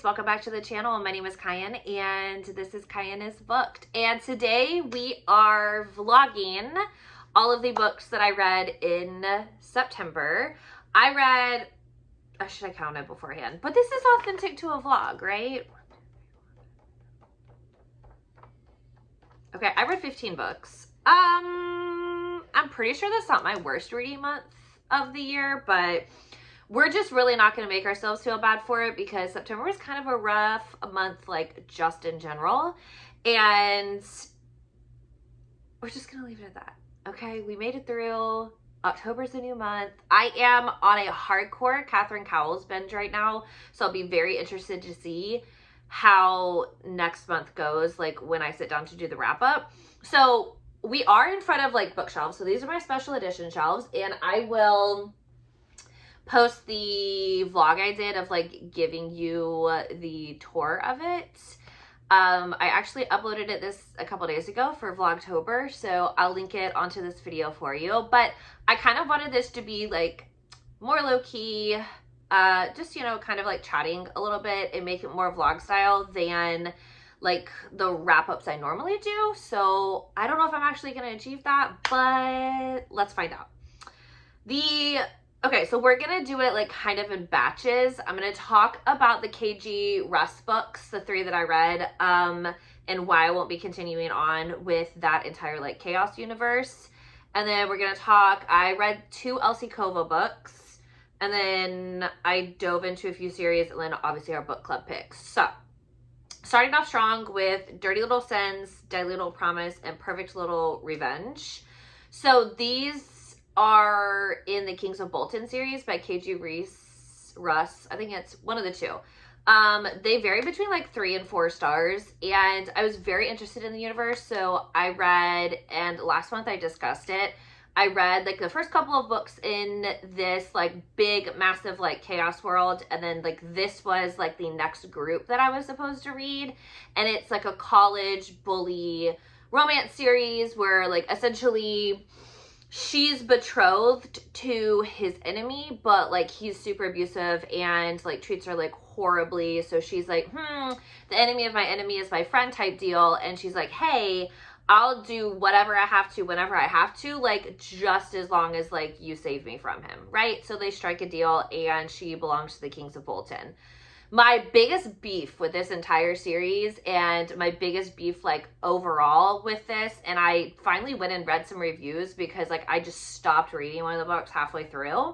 welcome back to the channel. My name is Kyan and this is Kyan is Booked. And today we are vlogging all of the books that I read in September. I should have counted beforehand, but this is authentic to a vlog, right? Okay, I read 15 books. I'm pretty sure that's not my worst reading month of the year, but we're just really not going to make ourselves feel bad for it because September was kind of a rough month, like just in general. And we're just going to leave it at that. Okay, we made it through. October's a new month. I am on a hardcore Catherine Cowles binge right now, so I'll be very interested to see how next month goes, like when I sit down to do the wrap up. So we are in front of like bookshelves. So these are my special edition shelves, and I will post the vlog I did of like giving you the tour of it. I actually uploaded it a couple days ago for Vlogtober, so I'll link it onto this video for you. But I kind of wanted this to be like more low-key, just, you know, kind of like chatting a little bit and make it more vlog style than like the wrap-ups I normally do. So I don't know if I'm actually going to achieve that, but let's find out. Okay, so we're going to do it like kind of in batches. I'm going to talk about the KG Russ books, the 3 that I read, and why I won't be continuing on with that entire like chaos universe. And then we're going to talk, I read 2 Elsie Kova books, and then I dove into a few series, and then obviously our book club picks. So starting off strong with Dirty Little Sins, Deadly Little Promise, and Perfect Little Revenge. So these are in the Kings of Bolton series by KG Russ. I think it's one of the 2. They vary between like 3 and 4 stars, and I was very interested in the universe, so I read, and last month I discussed it, I read like the first couple of books in this like big massive like chaos world, and then like this was like the next group that I was supposed to read, and it's like a college bully romance series where like essentially she's betrothed to his enemy, but like he's super abusive and like treats her like horribly. So she's like, the enemy of my enemy is my friend type deal. And she's like, hey, I'll do whatever I have to whenever I have to, like just as long as like you save me from him, right? So they strike a deal, and she belongs to the Kings of Bolton. My biggest beef with this entire series, and my biggest beef like overall with this, and I finally went and read some reviews because like I just stopped reading one of the books halfway through,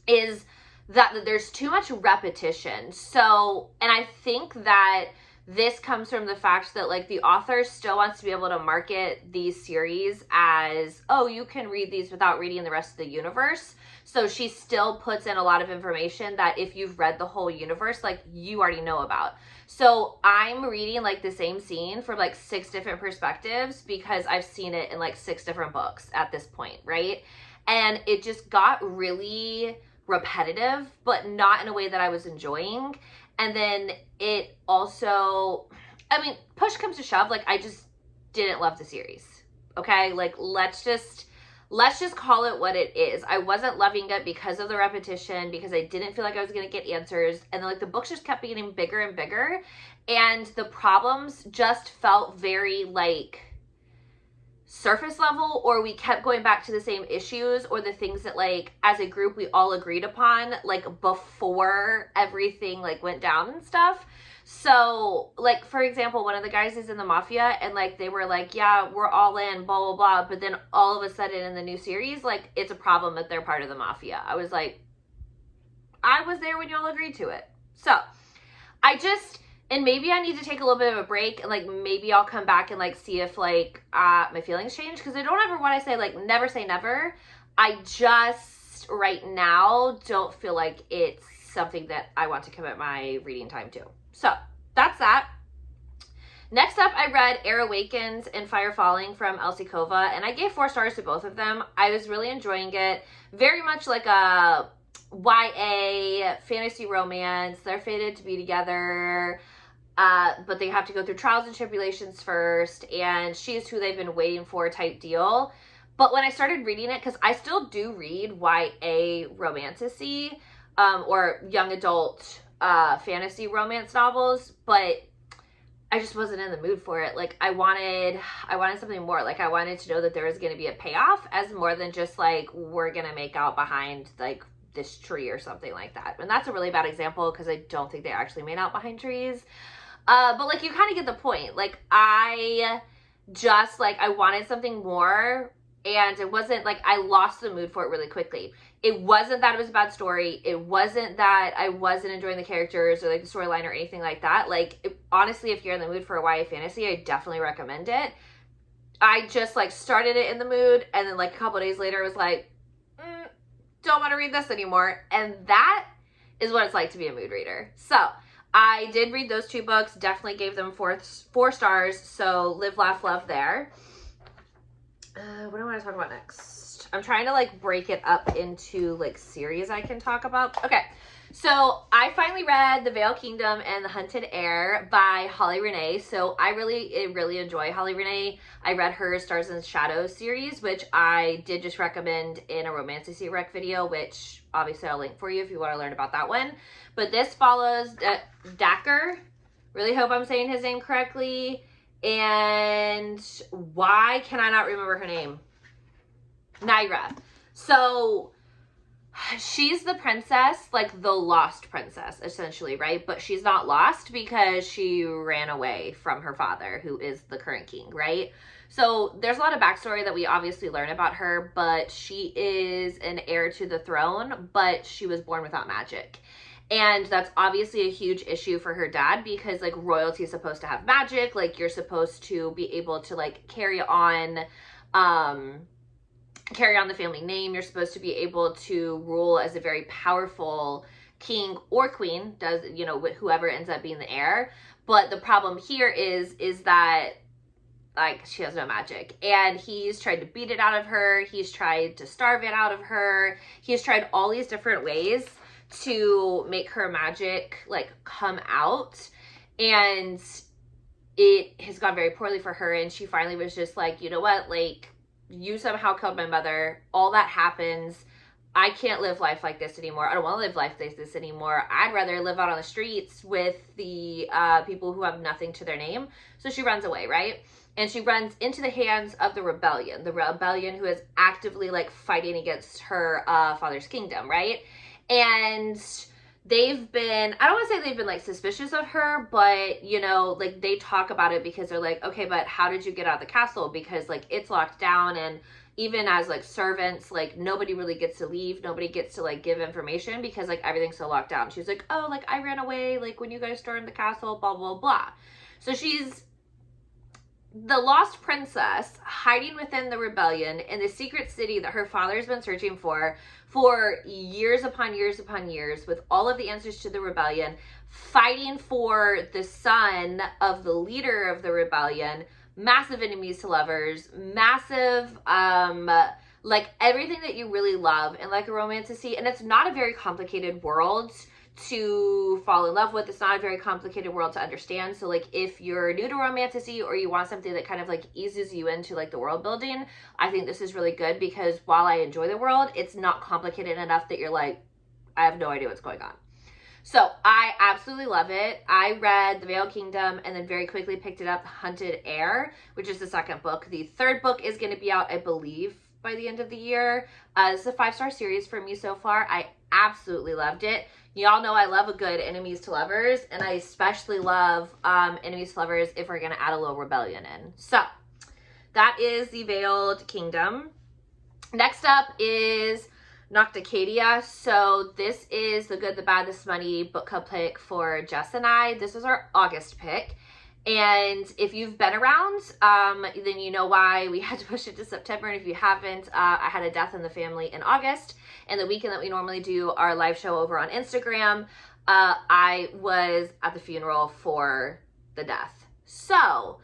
is that there's too much repetition. So, and I think that this comes from the fact that like the author still wants to be able to market these series as, oh, you can read these without reading the rest of the universe. So she still puts in a lot of information that if you've read the whole universe, like you already know about. So I'm reading like the same scene from like 6 different perspectives because I've seen it in like 6 different books at this point, right? And it just got really repetitive, but not in a way that I was enjoying. And then it also, I mean, push comes to shove, like I just didn't love the series. Okay, like let's just call it what it is. I wasn't loving it because of the repetition, because I didn't feel like I was going to get answers. And then like the books just kept getting bigger and bigger. And the problems just felt very like surface level, or we kept going back to the same issues or the things that like as a group we all agreed upon like before everything like went down and stuff. So like for example, one of the guys is in the mafia, and like they were like, yeah, we're all in, blah blah blah, but then all of a sudden in the new series like it's a problem that they're part of the mafia. I was like, I was there when y'all agreed to it. So and maybe I need to take a little bit of a break, and like maybe I'll come back and like see if like my feelings change, because I don't ever want to say like never say never. I just right now don't feel like it's something that I want to commit my reading time to. So that's that. Next up, I read Air Awakens and Fire Falling from Elsie Kova, and I gave 4 stars to both of them. I was really enjoying it. Very much like a YA fantasy romance. They're fated to be together, but they have to go through trials and tribulations first, and she's who they've been waiting for type deal. But when I started reading it, because I still do read YA romantasy, or young adult fantasy romance novels, but I just wasn't in the mood for it. Like I wanted something more. Like I wanted to know that there was going to be a payoff as more than just like we're going to make out behind like this tree or something like that. And that's a really bad example because I don't think they actually made out behind trees. But like you kind of get the point. Like I wanted something more, and it wasn't like I lost the mood for it really quickly. It wasn't that it was a bad story. It wasn't that I wasn't enjoying the characters or like the storyline or anything like that. Like honestly, if you're in the mood for a YA fantasy, I definitely recommend it. I just like started it in the mood, and then like a couple days later was like, don't want to read this anymore. And that is what it's like to be a mood reader. So I did read those 2 books, definitely gave them 4 stars. So Live, Laugh, Love there. What do I want to talk about next? I'm trying to like break it up into like series I can talk about. Okay, so I finally read The Veiled Kingdom and The Hunted Heir by Holly Renee. So I really enjoy Holly Renee. I read her Stars and Shadows series, which I did just recommend in a Romantasy Rec video, which obviously I'll link for you if you want to learn about that one. But this follows Dacker. Really hope I'm saying his name correctly. And why can I not remember her name? Naira. So she's the princess, like the lost princess, essentially, right? But she's not lost because she ran away from her father, who is the current king, right? So there's a lot of backstory that we obviously learn about her, but she is an heir to the throne, but she was born without magic. And that's obviously a huge issue for her dad because like royalty is supposed to have magic. Like you're supposed to be able to like carry on the family name. You're supposed to be able to rule as a very powerful king or queen, does, you know, whoever ends up being the heir. But the problem here is that like she has no magic, and he's tried to beat it out of her. He's tried to starve it out of her. He's tried all these different ways to make her magic like come out, and it has gone very poorly for her. And she finally was just like, you know what, like you somehow killed my mother, all that happens, I can't live life like this anymore. I don't want to live life like this anymore. I'd rather live out on the streets with the people who have nothing to their name. So she runs away, right? And she runs into the hands of the rebellion who is actively like fighting against her father's kingdom, right? And they've been, I don't want to say they've been like suspicious of her, but you know, like they talk about it because they're like, okay, but how did you get out of the castle? Because like it's locked down, and even as like servants, like nobody really gets to leave. Nobody gets to like give information because like everything's so locked down. She's like, oh, like I ran away, like when you guys stormed the castle, blah, blah, blah. So she's the lost princess hiding within the rebellion in the secret city that her father's been searching for years upon years upon years, with all of the answers to the rebellion, fighting for the son of the leader of the rebellion, massive enemies to lovers, massive like everything that you really love in like a romantasy. And it's not a very complicated world to fall in love with. It's not a very complicated world to understand. So like if you're new to romantasy or you want something that kind of like eases you into like the world building, I think this is really good, because while I enjoy the world, it's not complicated enough that you're like, I have no idea what's going on. So I absolutely love it. I read The Veiled Kingdom and then very quickly picked it up, Hunted Heir, which is the 2nd book. The 3rd book is going to be out, I believe, by the end of the year. It's a 5-star series for me so far. I absolutely loved it. Y'all know I love a good enemies to lovers, and I especially love enemies to lovers if we're going to add a little rebellion in. So that is The Veiled Kingdom. Next up is Nocticadia. So this is The Good, the Bad, the Smutty book club pick for Jess and I. This was our August pick. And if you've been around, then you know why we had to push it to September. And if you haven't, I had a death in the family in August. And the weekend that we normally do our live show over on Instagram, I was at the funeral for the death. So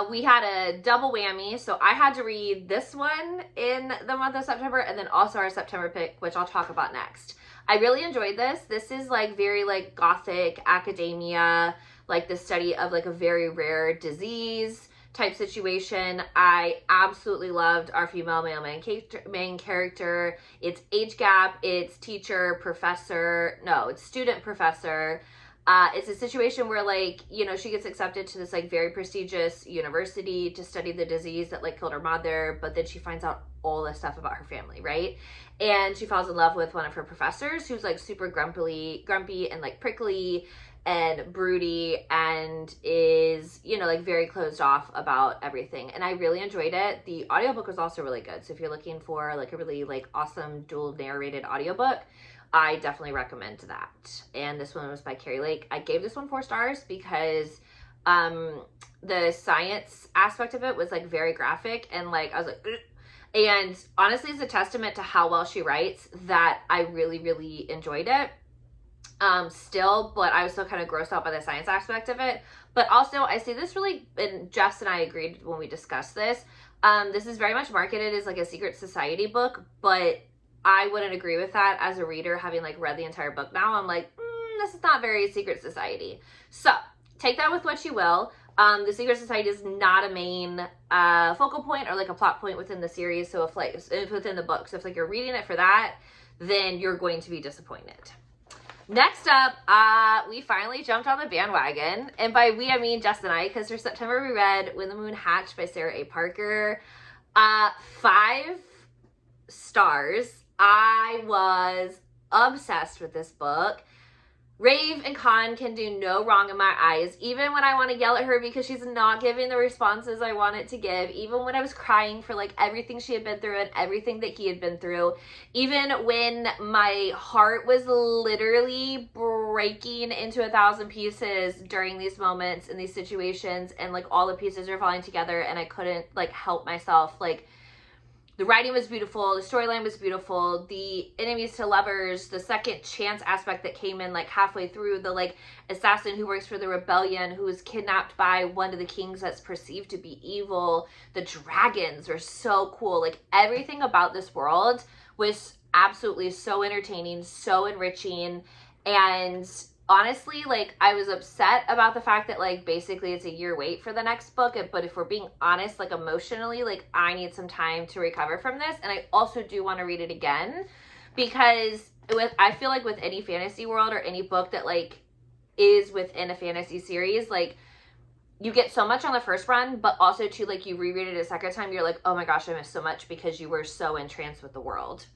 we had a double whammy. So I had to read this one in the month of September, and then also our September pick, which I'll talk about next. I really enjoyed this. This is like very like gothic academia, like the study of like a very rare disease. type situation. I absolutely loved our female main character. It's age gap, it's teacher, professor, no, it's student, professor. It's a situation where, like, you know, she gets accepted to this, like, very prestigious university to study the disease that, like, killed her mother, but then she finds out all this stuff about her family, right? And she falls in love with one of her professors who's, like, super grumpy and, like, prickly and broody and is, you know, like, very closed off about everything. And I really enjoyed it. The audiobook was also really good. So if you're looking for, like, a really, like, awesome dual narrated audiobook, I definitely recommend that. And this one was by Carrie Lake. I gave this one 4 stars because the science aspect of it was, like, very graphic, and, like, I was like, ugh. And honestly, it's a testament to how well she writes that I really, really enjoyed it. Still, but I was still kind of grossed out by the science aspect of it. But also, I see this really, and Jess and I agreed when we discussed this, this is very much marketed as, like, a secret society book, but I wouldn't agree with that as a reader, having, like, read the entire book now. I'm like, this is not very secret society. So take that with what you will. The secret society is not a main focal point or, like, a plot point within the series. So if, like, within the book, so if, like, you're reading it for that, then you're going to be disappointed. Next up, we finally jumped on the bandwagon, and by we I mean Jess and I, because for September we read When the Moon Hatched by Sarah A. Parker. 5 stars. I was obsessed with this book. Rave and Con can do no wrong in my eyes, even when I want to yell at her because she's not giving the responses I want it to give, even when I was crying for, like, everything she had been through and everything that he had been through, even when my heart was literally breaking into 1,000 pieces during these moments and these situations, and, like, all the pieces are falling together and I couldn't, like, help myself. Like, the writing was beautiful, the storyline was beautiful, the enemies to lovers, the second chance aspect that came in, like, halfway through, the, like, assassin who works for the rebellion who was kidnapped by one of the kings that's perceived to be evil, the dragons were so cool. Like, everything about this world was absolutely so entertaining, so enriching, and honestly, like, I was upset about the fact that, like, basically it's a year wait for the next book, but if we're being honest, like, emotionally, like, I need some time to recover from this, and I also do want to read it again, because I feel like with any fantasy world or any book that, like, is within a fantasy series, like, you get so much on the first run, but also, too, like, you reread it a second time, you're like, oh my gosh, I missed so much because you were so entranced with the world.